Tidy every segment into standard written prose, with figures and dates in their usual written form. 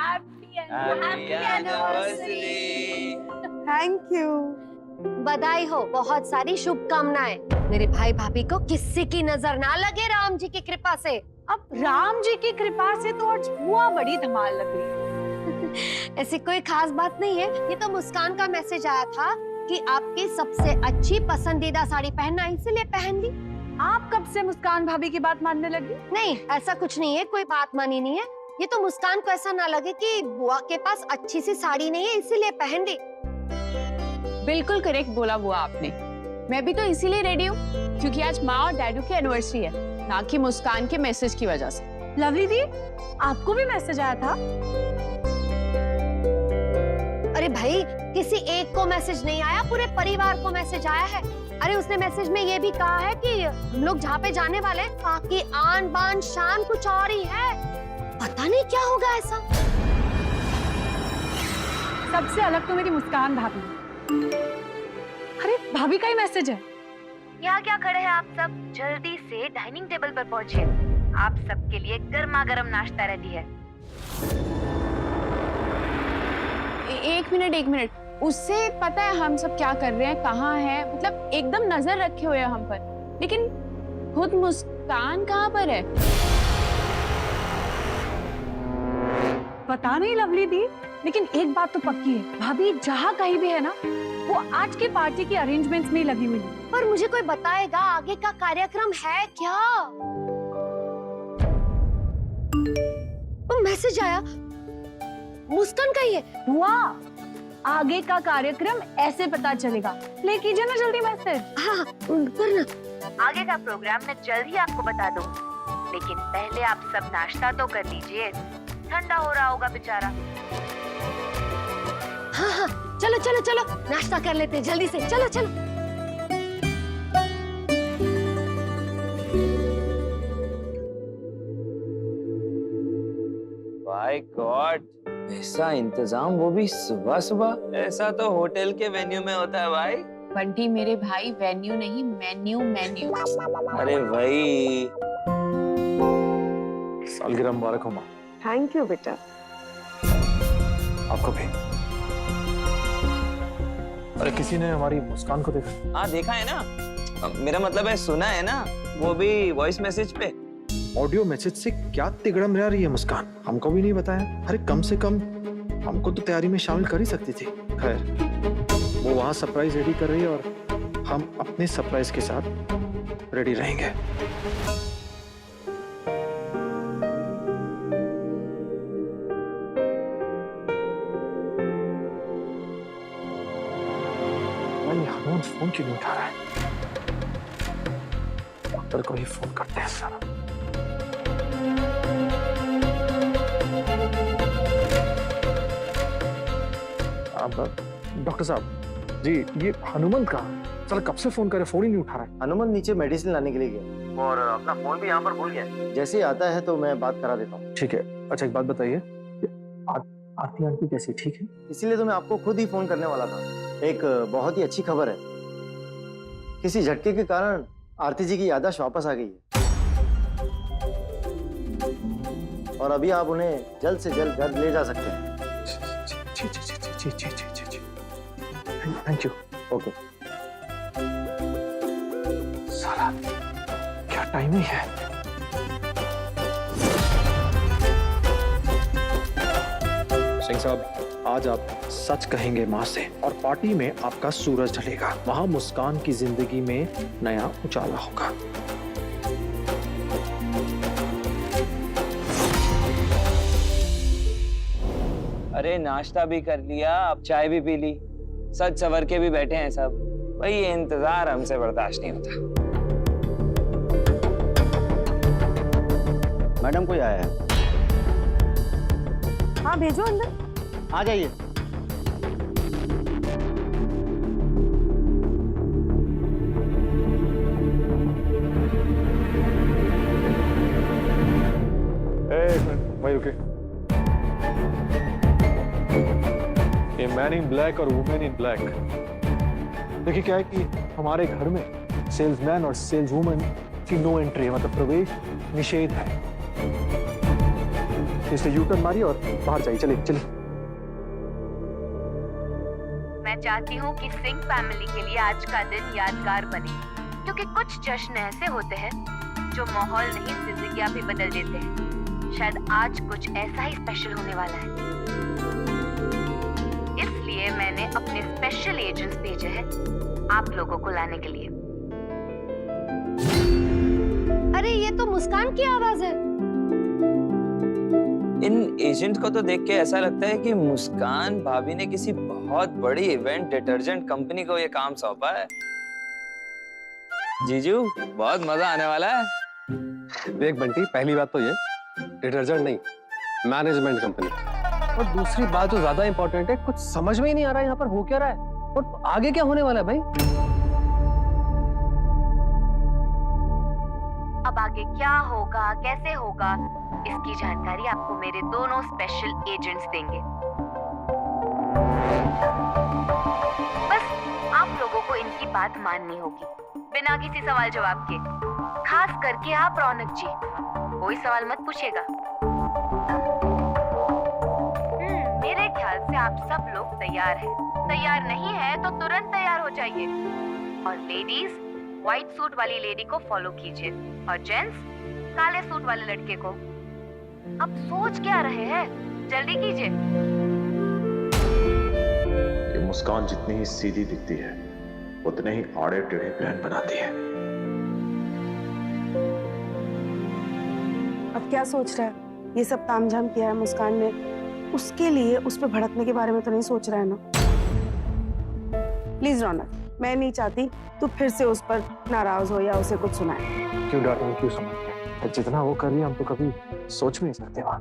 Happy anniversary. Thank you. बधाई हो, बहुत सारी शुभकामनाएं। मेरे भाई भाभी को किसी की नजर ना लगे राम जी की कृपा से। अब राम जी की कृपा से तो आज बुआ बड़ी धमाल लग रही। ऐसी कोई खास बात नहीं है, ये तो मुस्कान का मैसेज आया था कि आपकी सबसे अच्छी पसंदीदा साड़ी पहनना, इसलिए पहन ली। आप कब से मुस्कान भाभी की बात मानने लगी? नहीं, ऐसा कुछ नहीं है, कोई बात मानी नहीं है। ये तो मुस्कान को ऐसा ना लगे कि बुआ के पास अच्छी सी साड़ी नहीं है, इसीलिए पहन ली। बिल्कुल करेक्ट बोला बुआ आपने। मैं भी तो इसीलिए रेडी हूँ क्योंकि आज माँ और डैडू की एनिवर्सरी है, ना कि मुस्कान के मैसेज की वजह से। लवली दी, आपको भी मैसेज आया था? अरे भाई, किसी एक को मैसेज नहीं आया, पूरे परिवार को मैसेज आया है। अरे उसने मैसेज में ये भी कहा है कि हम लोग जहाँ पे जाने वाले हैं, बाकी आन बान शान कुछ और ही है। पता नहीं क्या होगा ऐसा। सबसे अलग तो मेरी मुस्कान भाभी। अरे भाभी का ही मैसेज है। यहाँ क्या खड़े हैं आप सब? जल्दी से डाइनिंग टेबल पर पहुँचिए, आप सबके लिए गर्मा गर्म नाश्ता रेडी है। एक मिनट, उससे पता है हम सब क्या कर रहे हैं, कहाँ है, मतलब एकदम नजर रखे हुए हैं हम पर। लेकिन खुद मुस्कान कहाँ पर है? पता नहीं लवली दी, लेकिन एक बात तो पक्की है, भाभी जहाँ कहीं भी है ना, वो आज की पार्टी की अरेंजमेंट्स में ही लगी हुई है। पर मुझे कोई बताएगा आगे का कार्यक्रम है क्या? मैसेज आया, मुस्कान का ही है। बुआ, आगे का कार्यक्रम ऐसे पता चलेगा, ले कीजिए ना जल्दी मैसेज। हाँ, करना। आगे का प्रोग्राम मैं जल्द ही आपको बता दूंगी, लेकिन पहले आप सब नाश्ता तो कर लीजिए, ठंडा हो रहा होगा बेचारा। हाँ, चलो चलो चलो, नाश्ता कर लेते हैं जल्दी से, चलो चलो। माय गॉड, ऐसा इंतजाम, वो भी सुबह सुबह। ऐसा तो होटल के वेन्यू में होता है भाई। बंटी मेरे भाई, वेन्यू नहीं मेन्यू। अरे भाई, सालगिरह मुबारक हो माँ। थैंक यू बेटा। आपको भी। अरे किसी ने हमारी मुस्कान को देखा? हाँ देखा है ना, मेरा मतलब है सुना है ना, वो भी वॉइस मैसेज पे। ऑडियो मैसेज से क्या तिगड़म रह रही है मुस्कान, हमको भी नहीं बताया। अरे कम से कम हमको तो तैयारी में शामिल कर ही सकती थी। खैर, वो वहाँ सरप्राइज रेडी कर रही है और हम अपने सरप्राइज के साथ रेडी रहेंगे। हनुमान फोन क्यों नहीं उठा रहा है? डॉक्टर को ही फोन करते हैं सारा। डॉक्टर साहब जी, ये हनुमंत कहाँ? चल कब से फोन करे, फोन ही नहीं उठा रहा है। हनुमंत नीचे मेडिसिन लाने के लिए गया और अपना फोन भी यहाँ पर भूल गया। जैसे ही आता है तो मैं बात करा देता हूँ। ठीक है। अच्छा एक बात बताइए, आरती आंटी कैसी, ठीक है? इसीलिए तो मैं आपको खुद ही फोन करने वाला था। एक बहुत ही अच्छी खबर है, किसी झटके के कारण आरती जी की याददाश्त वापस आ गई है और अभी आप उन्हें जल्द से जल्द घर ले जा सकते हैं। Thank you. ओके। साला क्या टाइमिंग है। सिंह साहब, आज आप सच कहेंगे माँ से और पार्टी में आपका सूरज ढलेगा। वहाँ मुस्कान की जिंदगी में नया उजाला होगा। अरे नाश्ता भी कर लिया, अब चाय भी पी ली, सच सवर के भी बैठे हैं सब। भाई ये इंतजार हमसे बर्दाश्त नहीं होता। मैडम कोई आया है? हाँ भेजो अंदर। आ जाइए। एक मिनट, वहीं रुके। ये मैन इन ब्लैक और वुमेन इन ब्लैक, देखिए क्या है कि हमारे घर में सेल्समैन और सेल्स वुमन की नो एंट्री है, मतलब प्रवेश निषेध है। इसने यू टर्न मारी और बाहर जाइए। चलिए चलिए। मैं चाहती हूँ कि सिंह फैमिली के लिए आज का दिन यादगार बने, क्योंकि कुछ जश्न ऐसे होते हैं जो माहौल नहीं जिंदगियां भी बदल देते हैं। शायद आज कुछ ऐसा ही स्पेशल होने वाला है, इसलिए मैंने अपने स्पेशल एजेंट्स भेजे हैं आप लोगों को लाने के लिए। अरे ये तो मुस्कान की आवाज है। इन एजेंट को तो देख के ऐसा लगता है कि मुस्कान भाभी ने किसी बहुत बड़ी इवेंट डिटर्जेंट कंपनी को ये काम सौंपा है। जीजू बहुत मजा आने वाला है। देख बंटी, पहली बात तो ये डिटर्जेंट नहीं, मैनेजमेंट कंपनी। और दूसरी बात जो ज्यादा इंपॉर्टेंट है, कुछ समझ में ही नहीं आ रहा है यहाँ पर हो क्या रहा है और आगे क्या होने वाला है भाई। अब आगे क्या होगा, कैसे होगा, इसकी जानकारी आपको मेरे दोनों स्पेशल एजेंट्स देंगे। बस आप लोगों को इनकी बात माननी होगी बिना किसी सवाल जवाब के। खास करके आप रौनक जी, कोई सवाल मत पूछिएगा। मेरे ख्याल से आप सब लोग तैयार हैं। तैयार नहीं है तो तुरंत तैयार हो जाइए। और लेडीज, व्हाइट सूट वाली लेडी को फॉलो कीजिए और जेंट्स काले सूट वाले लड़के को। अब सोच क्या रहे हैं, जल्दी कीजिए। ये मुस्कान जितनी ही सीधी दिखती है उतने ही आड़े टेढ़े प्लान बनाती है। अब क्या सोच रहा है? ये सब तामझाम किया है मुस्कान ने, उसके लिए उस पर भड़कने के बारे में तो नहीं सोच रहा है ना? प्लीज रौनक, मैं नहीं चाहती तू फिर से उस पर नाराज हो या उसे कुछ सुनाए। क्यों डांटूं, क्यों समझते हैं? जितना वो कर रही है हम तो कभी सोच भी नहीं सकते। वहां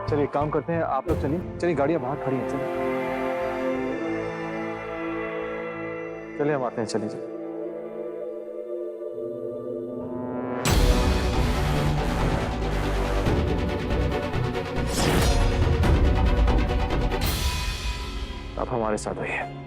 चलिए काम करते हैं, आप लोग चलिए। चलिए गाड़ियां बाहर खड़ी हैं। चलिए हम आते हैं। चलिए चलिए। आप हमारे साथ आइए।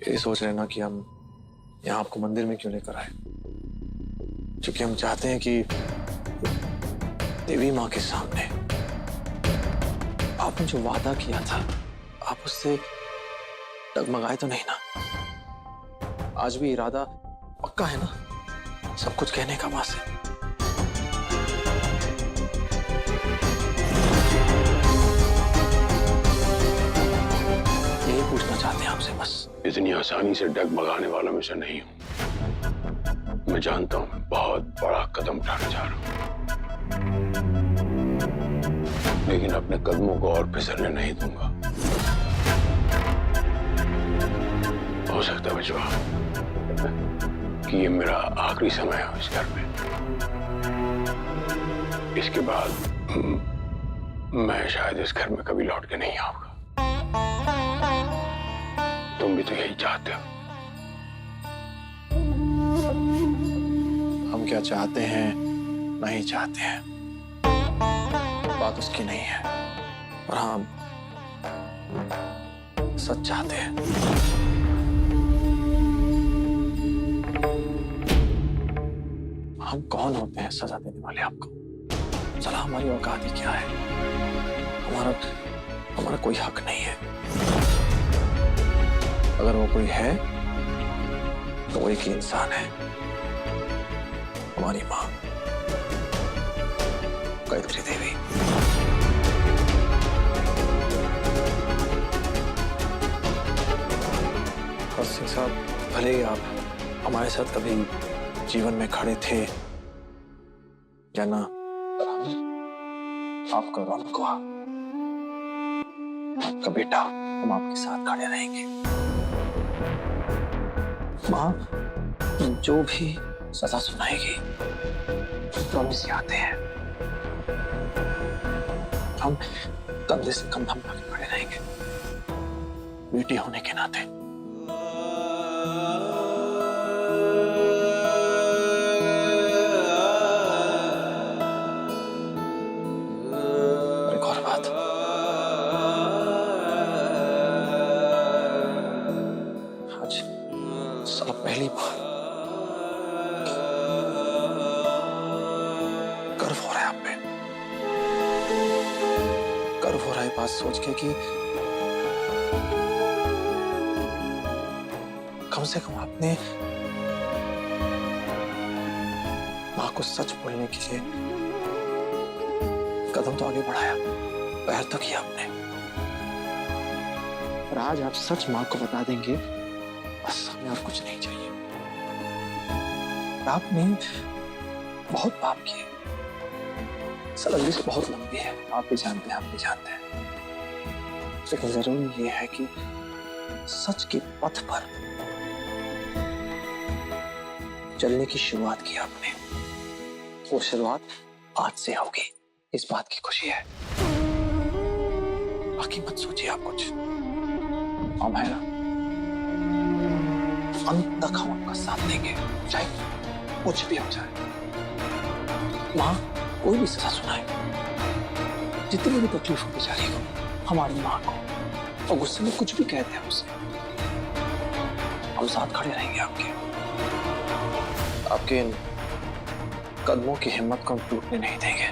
ये सोच रहे ना कि हम यहाँ आपको मंदिर में क्यों लेकर आए, क्योंकि हम चाहते हैं कि देवी माँ के सामने आपने जो वादा किया था आप उससे डगमगाए तो नहीं ना? आज भी इरादा पक्का है ना? सब कुछ कहने का माँ से। यही पूछना चाहते हैं आपसे बस। इतनी आसानी से डगमगाने वाला मैं से नहीं हूं। मैं जानता हूं बहुत बड़ा कदम उठाने जा रहा हूं, लेकिन अपने कदमों को और फिसलने नहीं दूंगा। हो सकता है बचवा कि ये मेरा आखिरी समय हो इस घर में। इसके बाद मैं शायद इस घर में कभी लौट के नहीं आऊंगा। तुम भी तो यही चाहते हो। हम क्या चाहते हैं नहीं चाहते हैं, बात उसकी नहीं है, पर हम सच चाहते हैं। हम कौन होते हैं सजा देने वाले आपको? चला हमारी औकात ही क्या है? हमारा कोई हक नहीं है। अगर वो कोई है तो वो एक ही इंसान है, हमारी माँ गायत्री देवी। और सिंह साहब, भले ही आप हमारे साथ कभी जीवन में खड़े थे या ना, आपका रौनक हुआ, आपका बेटा, हम आपके साथ खड़े रहेंगे। माँ जो भी सजा सुनाएगी तो हम इसे आते हैं। कंधे से कंधा मिला के खड़े रहेंगे, बेटी होने के नाते। और एक और बात, आज साला पहली बार गर्व हो रहा है आप पे। गर्व हो रहा है बात सोच के कि कम से कम आपने मां को सच बोलने के लिए कदम तो आगे बढ़ाया, पहल तो किया आपने। और आज आप सच माँ को बता देंगे, बस हमें और कुछ नहीं चाहिए। आपने बहुत पाप किए, सला लिस्ट बहुत लंबी है, आप भी जानते हैं, आप भी जानते हैं। लेकिन जरूरी ये है कि सच के पथ पर चलने की शुरुआत की आपने। वो शुरुआत आज से होगी, इस बात की खुशी है। बाकी मत सोचिए आप कुछ, हम है ना, अंत तक हम आपका साथ देंगे, चाहे कुछ भी हो जाए। माँ कोई भी सजा सुनाए, जितनी भी तकलीफ हो बेचारी को, हमारी माँ को, और गुस्से में कुछ भी कहते हैं उसे, हम साथ खड़े रहेंगे आपके। आपके इन कदमों की हिम्मत को हम टूटने नहीं देंगे।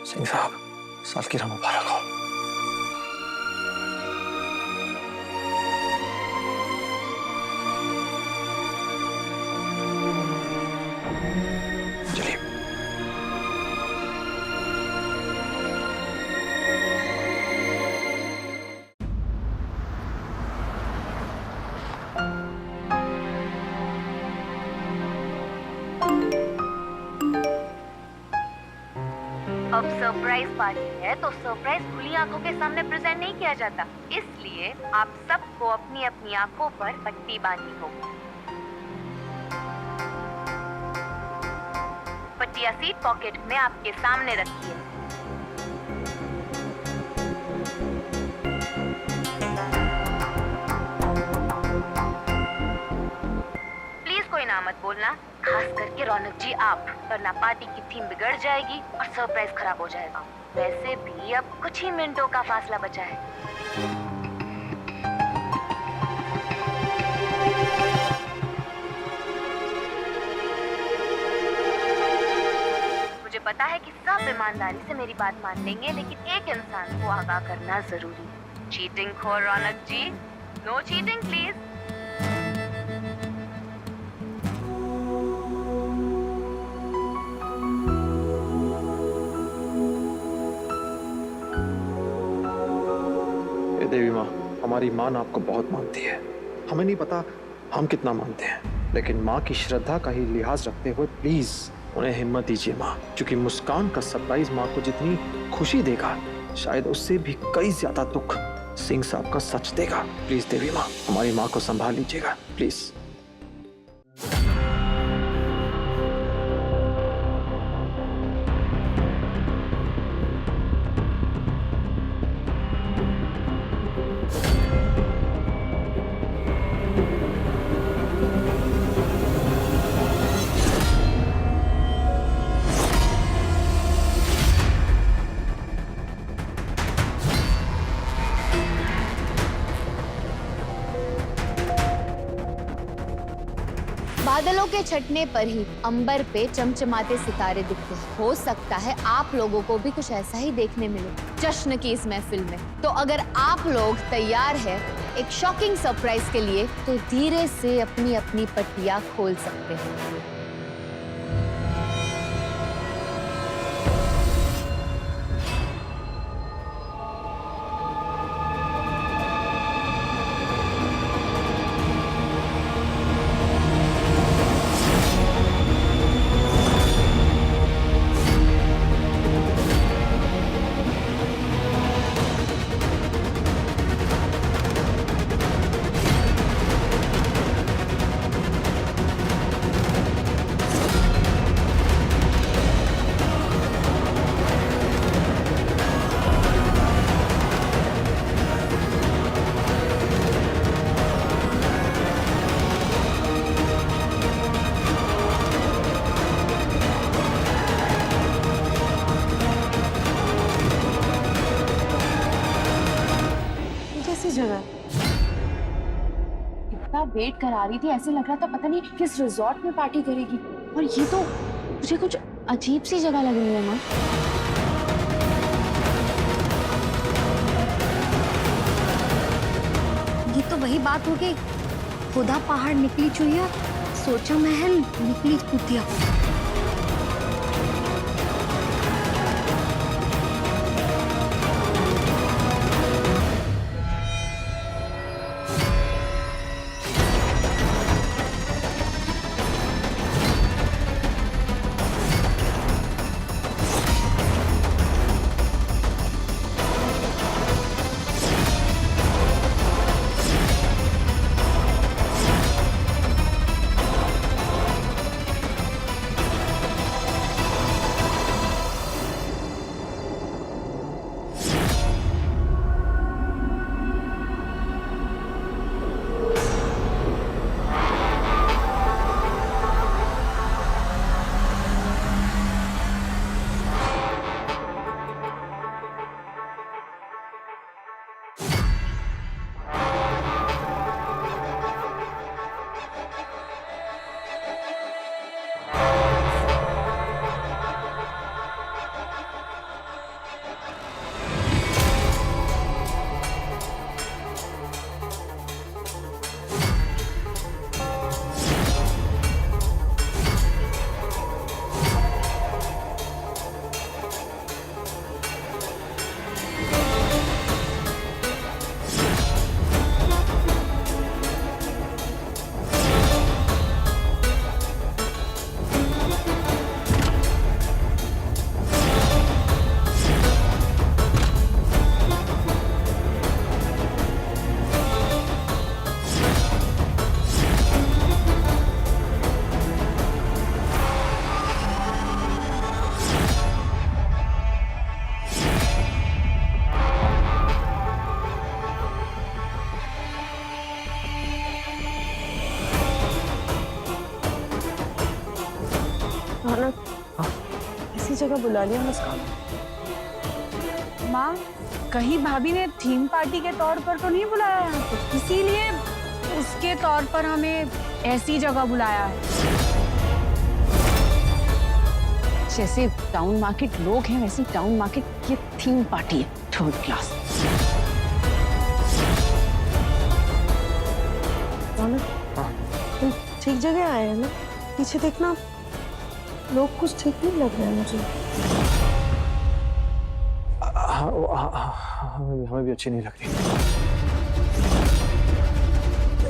सिंह साहब, सालगिरह मुबारक हो। चलिए। अब सरप्राइज पार्टी है तो सरप्राइज खुली आंखों के सामने प्रेजेंट नहीं किया जाता, इसलिए आप सबको अपनी अपनी आंखों पर पट्टी बांधनी होगी। पट्टियां सीट पॉकेट में आपके सामने रखिए। प्लीज कोई ना मत बोलना, खास करके रौनक जी आप, वरना पार्टी की थीम बिगड़ जाएगी और सरप्राइज खराब हो जाएगा। वैसे भी अब कुछ ही मिनटों का फासला बचा है। मुझे पता है कि सब ईमानदारी से मेरी बात मान लेंगे, लेकिन एक इंसान को आगाह करना जरूरी है। चीटिंग खोर रौनक जी, नो चीटिंग प्लीज। देवी माँ, हमारी माँ ना आपको बहुत मानती है। हमें नहीं पता हम कितना मानते हैं, लेकिन माँ की श्रद्धा का ही लिहाज रखते हुए प्लीज उन्हें हिम्मत दीजिए माँ, क्योंकि मुस्कान का सरप्राइज माँ को जितनी खुशी देगा, शायद उससे भी कई ज्यादा दुख सिंह साहब का सच देगा। प्लीज देवी माँ, हमारी माँ को संभाल लीजिएगा प्लीज। बादलों के छटने पर ही अंबर पे चमचमाते सितारे दिखते हैं। हो सकता है आप लोगों को भी कुछ ऐसा ही देखने मिले जश्न की इस महफिल में। तो अगर आप लोग तैयार हैं एक शॉकिंग सरप्राइज के लिए, तो धीरे से अपनी अपनी पट्टियां खोल सकते हैं। सी जगह है? इतना वेट करा रही थी, ऐसे लग रहा था पता नहीं किस रिजॉर्ट में पार्टी करेगी। और ये तो मुझे कुछ अजीब सी जगह लग रही है माँ। ये तो वही बात हो गई, खुदा पहाड़ निकली चुहिया, सोचा महल निकली कुतिया। ऐसी जगह बुला लिया मुस्कान। माँ, कहीं भाभी ने थीम पार्टी के तौर पर तो नहीं बुलाया है, इसीलिए उसके तौर पर हमें ऐसी जगह बुलाया है। जैसे टाउन मार्केट लोग हैं वैसे टाउन मार्केट ये थीम पार्टी है, थर्ड क्लास। तुम ठीक जगह आए हैं ना? पीछे देखना, लोग कुछ ठीक नहीं लग रहे हैं मुझे। हमें भी अच्छी नहीं लगती।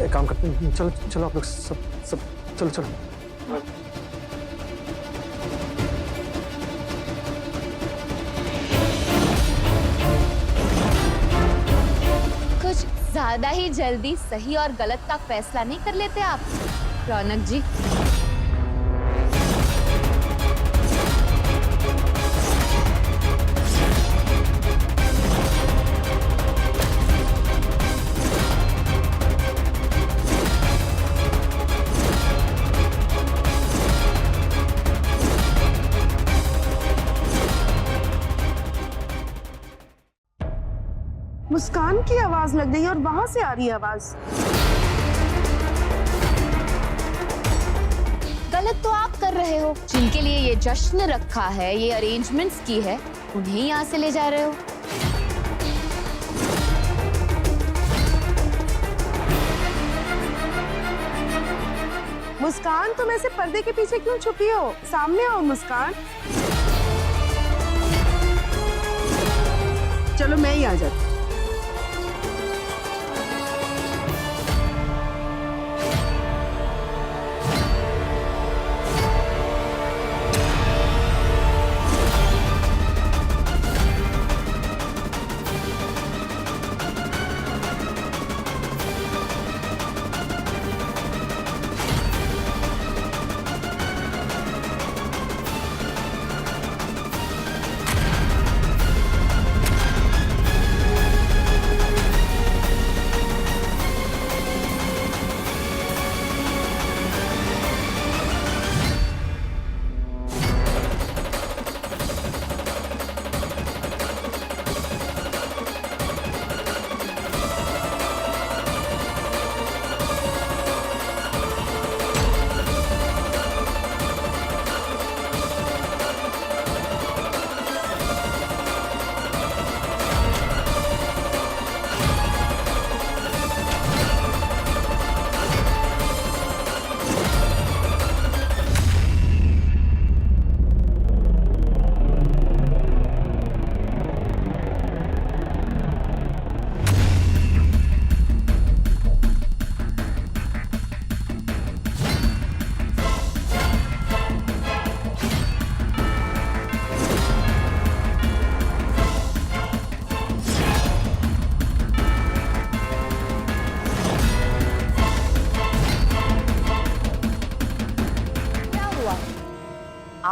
एक काम करते हैं, चलो चलो आप लोग सब चलो चलो। कुछ ज्यादा ही जल्दी सही और गलत का फैसला नहीं कर लेते आप रौनक जी? मुस्कान की आवाज लग रही है और वहां से आ रही है आवाज। गलत तो आप कर रहे हो। जिनके लिए ये जश्न रखा है, ये अरेंजमेंट्स की है, उन्हें यहाँ से ले जा रहे हो। मुस्कान, तुम ऐसे पर्दे के पीछे क्यों छुपी हो? सामने आओ मुस्कान। चलो मैं ही आ जाती।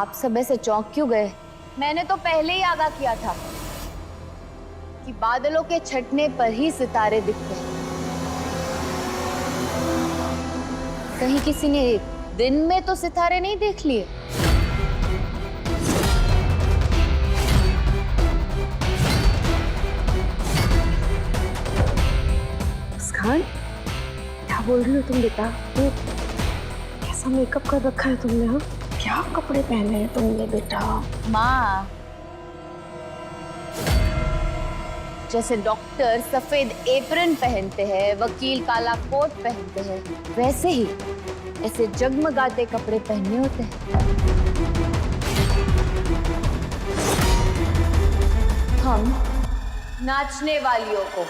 आप सब ऐसे चौंक क्यों गए? मैंने तो पहले ही आगाह किया था कि बादलों के छटने पर ही सितारे दिखते हैं। कहीं किसी ने दिन में तो सितारे नहीं देख लिए? मुस्कान, क्या बोल रही हो तुम बेटा? ये कैसा मेकअप कर रखा है तुमने? हाँ, क्या कपड़े पहने हैं तुमने बेटा? माँ, जैसे डॉक्टर सफेद एप्रन पहनते हैं, वकील काला कोट पहनते हैं, वैसे ही ऐसे जगमगाते कपड़े पहनने होते हैं। हम नाचने वालियों को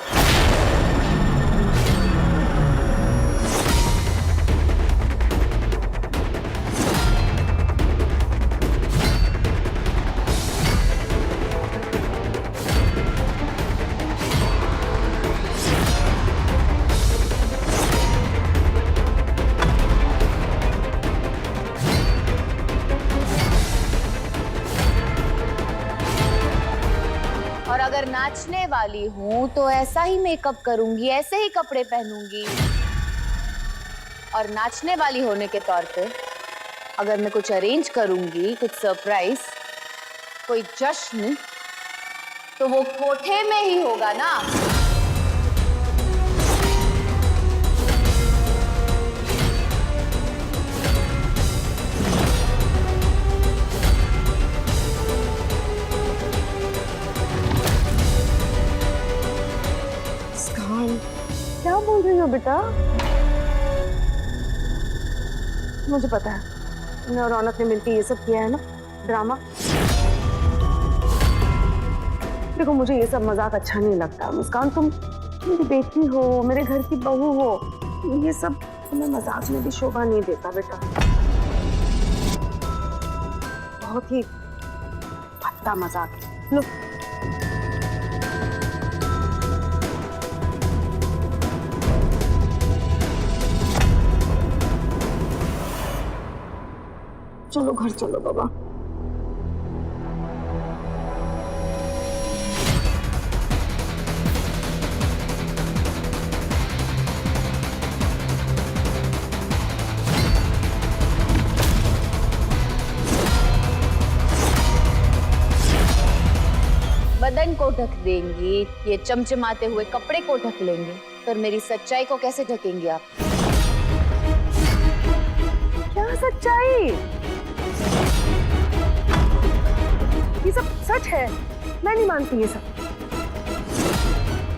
और अगर नाचने वाली हूं तो ऐसा ही मेकअप करूंगी, ऐसे ही कपड़े पहनूंगी। और नाचने वाली होने के तौर पे अगर मैं कुछ अरेंज करूंगी, कुछ सरप्राइज, कोई जश्न, तो वो कोठे में ही होगा ना। क्या बोल रही हो बेटा? मुझे पता है तुमने और रौनक ने मिलकर ये सब किया है ना, ड्रामा। देखो मुझे ये सब मजाक अच्छा नहीं लगता मुस्कान। तुम मेरी बेटी हो, मेरे घर की बहू हो, ये सब तुम्हें मजाक में भी शोभा नहीं देता बेटा। बहुत ही भद्दा मजाक है। लो चलो घर चलो बाबा। बदन को ढक देंगी, ये चमचमाते हुए कपड़े को ढक लेंगे, पर मेरी सच्चाई को कैसे ढकेंगे आप? क्या सच्चाई? ये सब सच है, मैं नहीं मानती ये सब।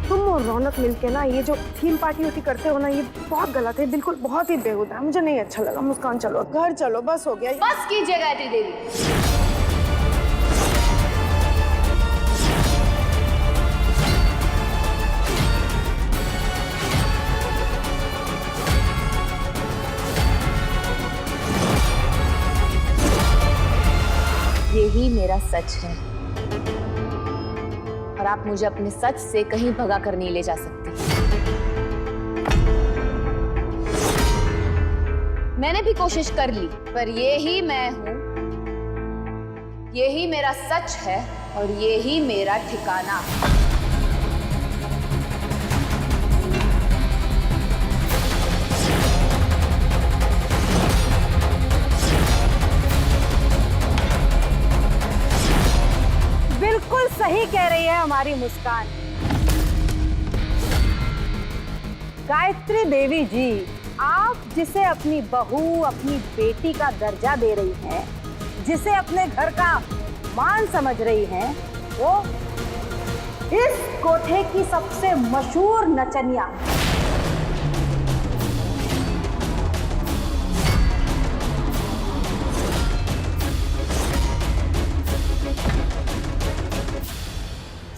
तुम और रौनक मिलके ना ये जो थीम पार्टी होती करते हो ना, ये बहुत गलत है, बिल्कुल बहुत ही बेहुदा है, मुझे नहीं अच्छा लगा। मुस्कान चलो घर चलो, बस हो गया। बस कीजिए गायत्री देवी। यही मेरा सच है और आप मुझे अपने सच से कहीं भगा कर नहीं ले जा सकते। मैंने भी कोशिश कर ली, पर यही मैं हूं, यही मेरा सच है और यही मेरा ठिकाना। बिल्कुल सही कह रही है हमारी मुस्कान। गायत्री देवी जी, आप जिसे अपनी बहू, अपनी बेटी का दर्जा दे रही हैं, जिसे अपने घर का मान समझ रही हैं, वो इस कोठे की सबसे मशहूर नचनिया।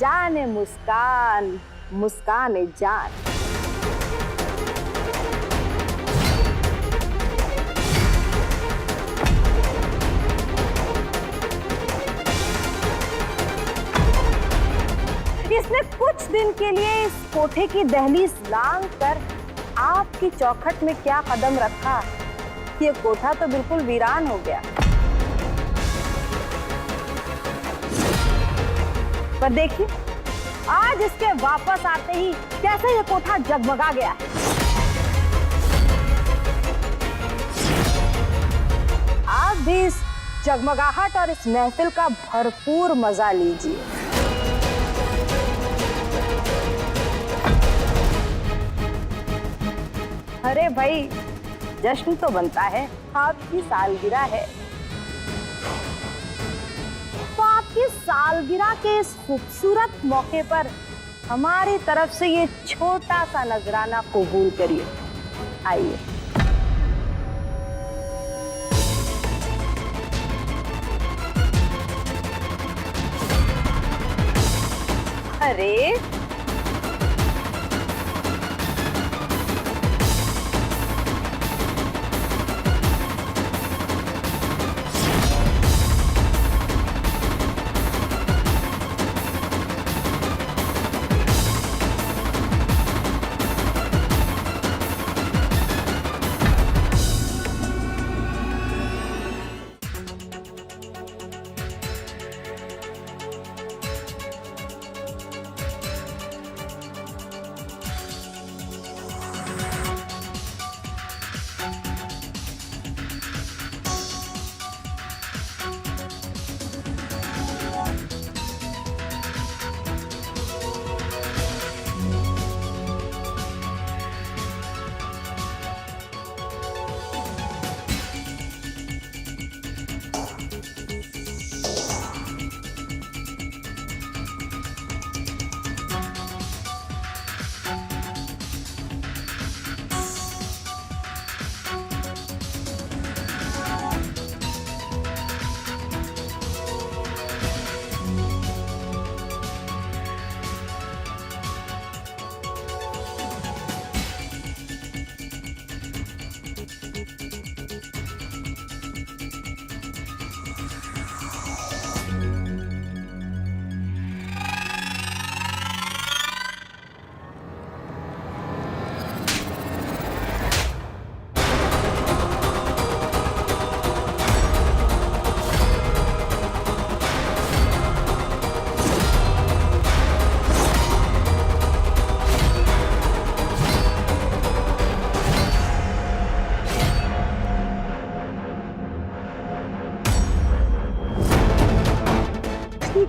जाने मुस्कान, मुस्कान जान। इसने कुछ दिन के लिए इस कोठे की दहलीज लांघ कर आपकी चौखट में क्या कदम रखा, ये कोठा तो बिल्कुल वीरान हो गया। पर देखिए आज इसके वापस आते ही कैसे ये कोठा जगमगा गया है। आप भी इस जगमगाहट और इस महफिल का भरपूर मजा लीजिए। अरे भाई जश्न तो बनता है, आपकी सालगिरह है, तो आपकी सालगिरह के इस खूबसूरत मौके पर हमारी तरफ से ये छोटा सा नजराना कबूल करिए। आइए। अरे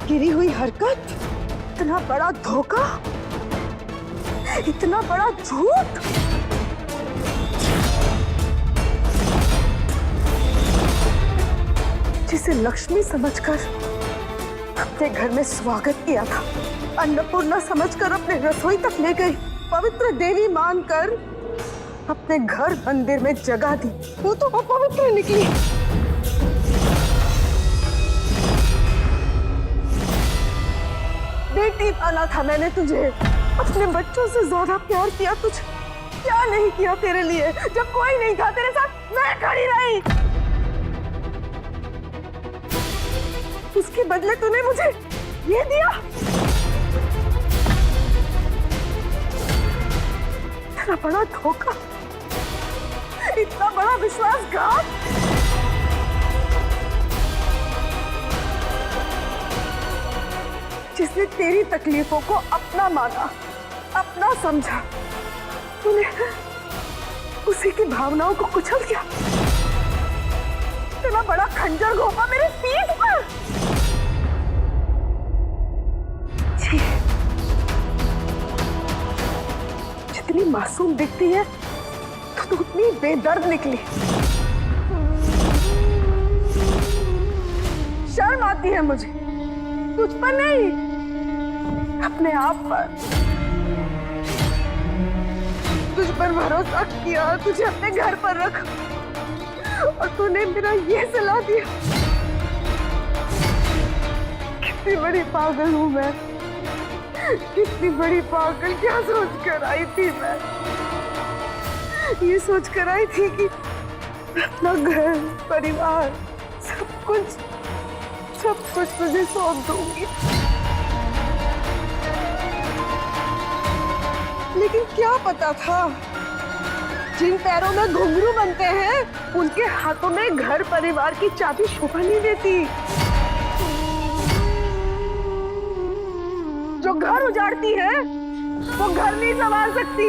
गिरी हुई हरकत, इतना बड़ा धोखा, इतना बड़ा झूठ। जिसे लक्ष्मी समझकर अपने घर में स्वागत किया था, अन्नपूर्णा समझकर अपने रसोई तक ले गई, पवित्र देवी मानकर अपने घर मंदिर में जगह दी, वो तो अपवित्र निकली। बेटी पाला था मैंने तुझे, अपने बच्चों से ज्यादा प्यार किया तुझे, क्या नहीं किया तेरे लिए। जब कोई नहीं था तेरे साथ, मैं खड़ी रही। उसके बदले तूने मुझे ये दिया। इतना बड़ा धोखा, इतना बड़ा विश्वासघात। जिसने तेरी तकलीफों को अपना माना, अपना समझा, तूने उसी की भावनाओं को कुचल दिया। इतना बड़ा खंजर घोंपा मेरे पीठ पर। जी, जितनी मासूम दिखती है तो तू उतनी बेदर्द निकली। शर्म आती है मुझे, तुझ पर नहीं, अपने आप पर। तुझ पर भरोसा किया, तुझे अपने घर पर रखा, और तूने मेरा ये सलाह दिया। कितनी बड़ी पागल हूं मैं, कितनी बड़ी पागल। क्या सोच कर आई थी मैं? ये सोच कर आई थी कि अपना घर, परिवार, सब कुछ तुझे सौंप दूंगी। लेकिन क्या पता था, जिन पैरों में घुंघरू बनते हैं, उनके हाथों में घर परिवार की चाबी शोभा नहीं देती। जो घर उजाड़ती है वो घर नहीं संभाल सकती।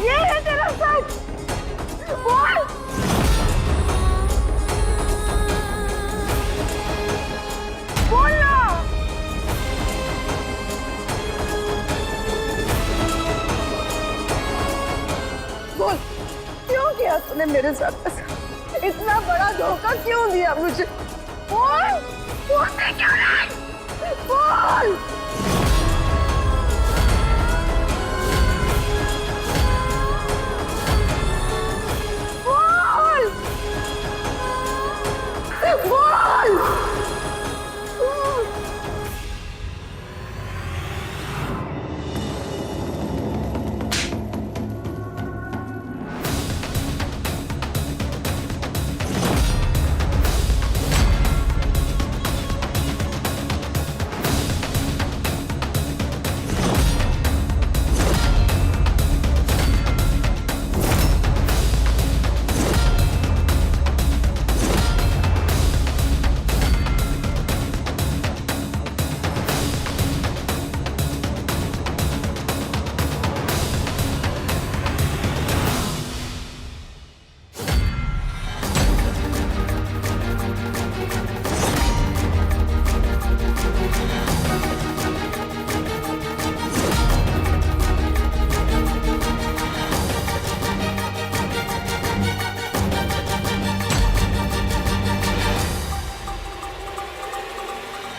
ये है तेरा सच। बोल। बोलना। बोल, क्यों किया तूने मेरे साथ ऐसा? इतना बड़ा धोखा क्यों दिया मुझे? बोल, बोलते क्यों नहीं? बोल। बोल। बोल।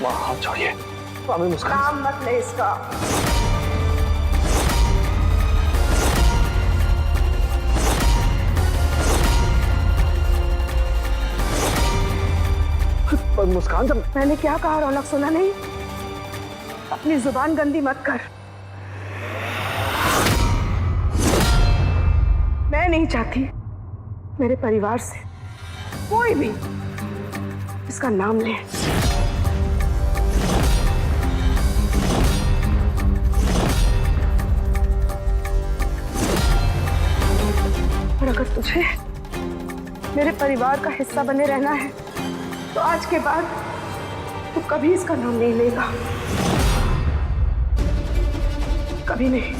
माँ हाथ छोड़िए। अभी मुस्कान नाम मत ले इसका। पर मुस्कान जब मैंने क्या कहा रौनक, सुना नहीं? अपनी जुबान गंदी मत कर। मैं नहीं चाहती मेरे परिवार से कोई भी इसका नाम ले। और अगर तुझे मेरे परिवार का हिस्सा बने रहना है तो आज के बाद तू कभी इसका नाम नहीं लेगा, कभी नहीं।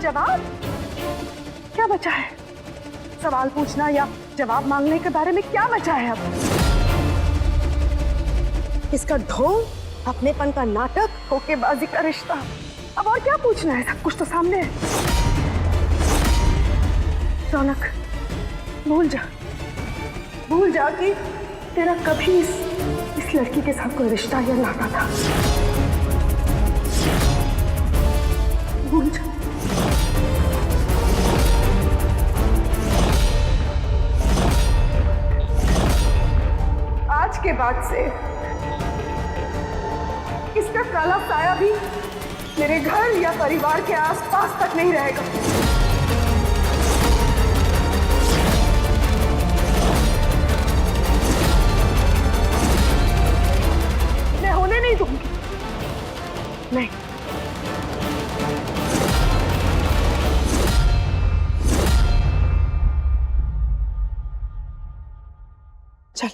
जवाब क्या बचा है? सवाल पूछना या जवाब मांगने के बारे में क्या बचा है अब? इसका ढोंग, अपनेपन का नाटक, धोखेबाजी का रिश्ता, अब और क्या पूछना है? सब कुछ तो सामने है। रौनक, भूल जा कि तेरा कभी इस लड़की के साथ कोई रिश्ता या नाता था। भूल जा। आज के बाद से इसका काला साया भी मेरे घर या परिवार के आसपास तक नहीं रहेगा। मैं होने नहीं दूंगी, नहीं। चल।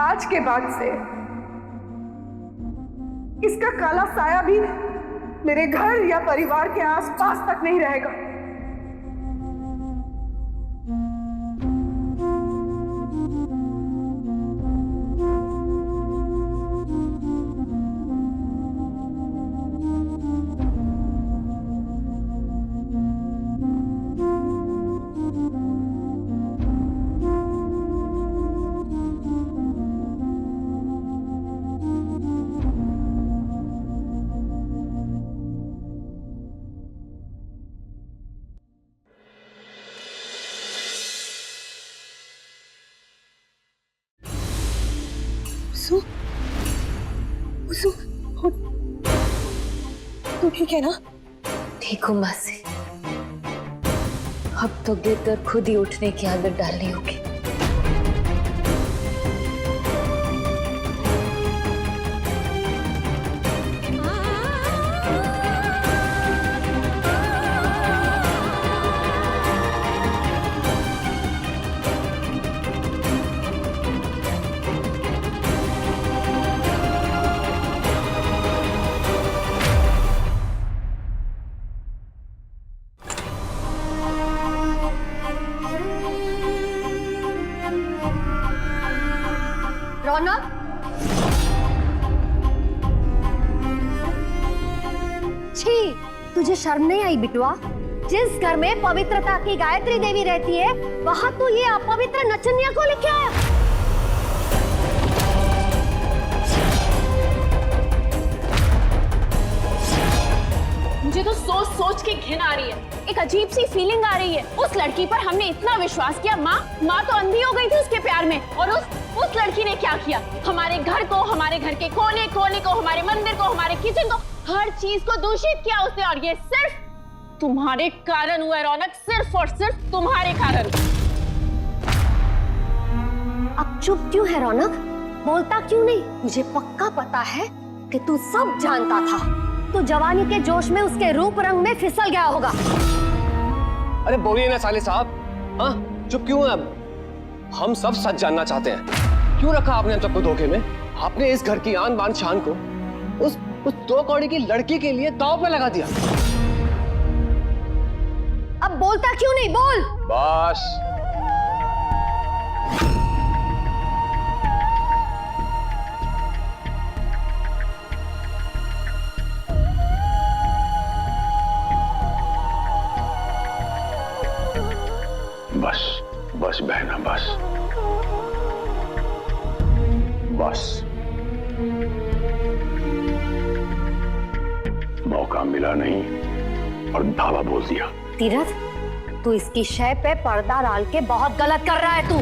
आज के बाद से इसका काला साया भी मेरे घर या परिवार के आसपास तक नहीं रहेगा। तू ठीक है ना? ठीक हूँ मासी। अब तो गिरकर खुद ही उठने की आदत डालनी होगी। रौनक, छी, तुझे शर्म नहीं आई बिटुआ? जिस घर में पवित्रता की गायत्री देवी रहती है वहां तू ये अपवित्र नचनिया को लेके आया। मुझे तो सोच सोच के घिन आ रही है, एक अजीब सी फीलिंग आ रही है। उस लड़की पर हमने इतना विश्वास किया, माँ तो अंधी हो गई थी उसके प्यार में, और उस लड़की ने क्या किया? हमारे घर को, हमारे घर के कोने कोने को, हमारे मंदिर को, हमारे किचन को, हर चीज को दूषित किया उसने, और ये सिर्फ तुम्हारे कारण हुआ है रौनक, सिर्फ और सिर्फ तुम्हारे कारण। अब चुप क्यों है रौनक? बोलता क्यों नहीं? मुझे पक्का पता है कि तू सब जानता था। तू जवानी के जोश में उसके रूप रंग में फिसल गया होगा। अरे बोलिए ना साले साहब, हाँ चुप क्यों हैं अब? हम सब सच जानना चाहते हैं। क्यों रखा आपने हम सबको धोखे में? आपने इस घर की आन बान शान को उस 2 कौड़ी की लड़की के लिए दांव पे लगा दिया। अब बोलता क्यों नहीं? बोल। बस बस बहना, बस मौका मिला नहीं और धावा बोल दिया। तीरथ, तू इसकी शय पे पर्दा डाल के बहुत गलत कर रहा है तू।